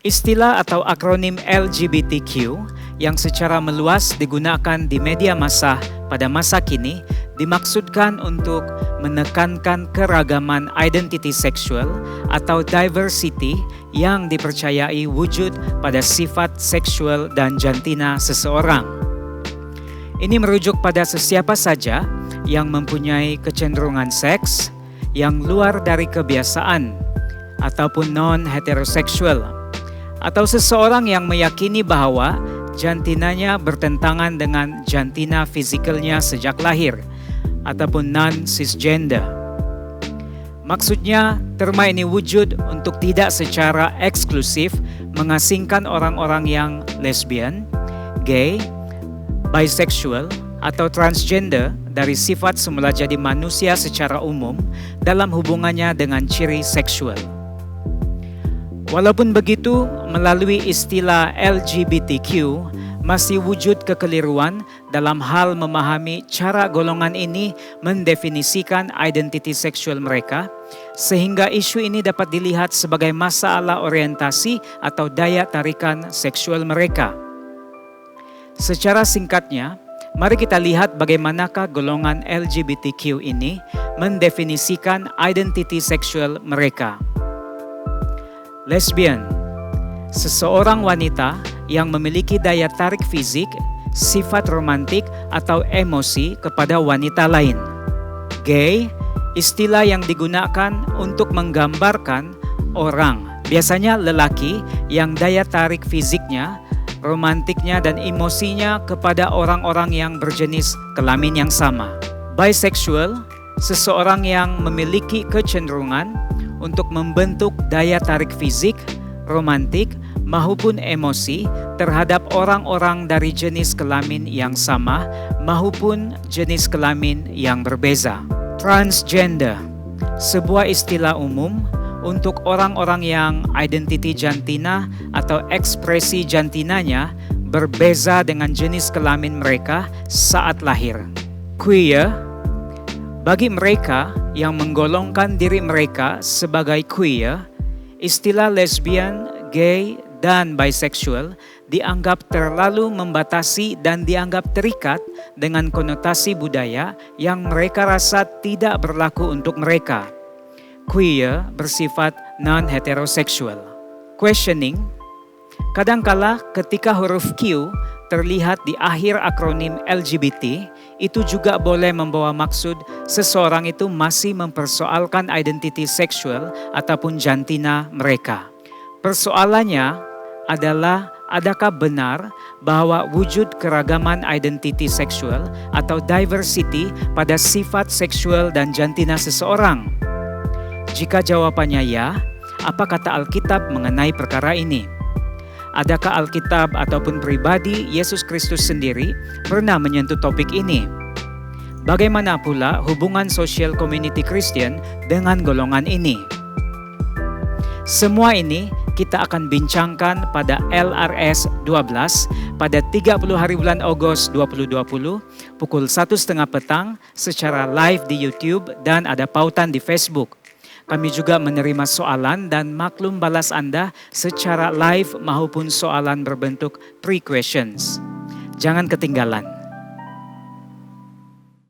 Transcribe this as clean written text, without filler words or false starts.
Istilah atau akronim LGBTQ yang secara meluas digunakan di media massa pada masa kini dimaksudkan untuk menekankan keragaman identiti seksual atau diversity yang dipercayai wujud pada sifat seksual dan jantina seseorang. Ini merujuk pada sesiapa saja yang mempunyai kecenderungan seks yang luar dari kebiasaan ataupun non-heteroseksual, atau seseorang yang meyakini bahwa jantinanya bertentangan dengan jantina fisikalnya sejak lahir, ataupun non-cisgender. Maksudnya, terma ini wujud untuk tidak secara eksklusif mengasingkan orang-orang yang lesbian, gay, bisexual, atau transgender dari sifat semula jadi manusia secara umum dalam hubungannya dengan ciri seksual. Walaupun begitu, melalui istilah LGBTQ masih wujud kekeliruan dalam hal memahami cara golongan ini mendefinisikan identiti seksual mereka, sehingga isu ini dapat dilihat sebagai masalah orientasi atau daya tarikan seksual mereka. Secara singkatnya, mari kita lihat bagaimanakah golongan LGBTQ ini mendefinisikan identiti seksual mereka. Lesbian, seseorang wanita yang memiliki daya tarik fisik, sifat romantik atau emosi kepada wanita lain. Gay, istilah yang digunakan untuk menggambarkan orang, biasanya lelaki yang daya tarik fisiknya, romantiknya dan emosinya kepada orang-orang yang berjenis kelamin yang sama. Bisexual, seseorang yang memiliki kecenderungan untuk membentuk daya tarik fisik, romantik, maupun emosi terhadap orang-orang dari jenis kelamin yang sama maupun jenis kelamin yang berbeza. Transgender, sebuah istilah umum untuk orang-orang yang identiti jantina atau ekspresi jantinanya berbeza dengan jenis kelamin mereka saat lahir. Queer, bagi mereka yang menggolongkan diri mereka sebagai queer, istilah lesbian, gay, dan bisexual dianggap terlalu membatasi dan dianggap terikat dengan konotasi budaya yang mereka rasa tidak berlaku untuk mereka. Queer bersifat non-heteroseksual. Questioning, kadangkala ketika huruf Q terlihat di akhir akronim LGBT, itu juga boleh membawa maksud seseorang itu masih mempersoalkan identiti seksual ataupun jantina mereka. Persoalannya adalah, adakah benar bahwa wujud keragaman identiti seksual atau diversity pada sifat seksual dan jantina seseorang? Jika jawabannya ya, apa kata Alkitab mengenai perkara ini? Adakah Alkitab ataupun pribadi Yesus Kristus sendiri pernah menyentuh topik ini? Bagaimana pula hubungan sosial community Kristen dengan golongan ini? Semua ini kita akan bincangkan pada LRS 12 pada 30 hari bulan Agustus 2020 pukul 1:30 petang secara live di YouTube dan ada pautan di Facebook. Kami juga menerima soalan dan maklum balas Anda secara live maupun soalan berbentuk pre-questions. Jangan ketinggalan.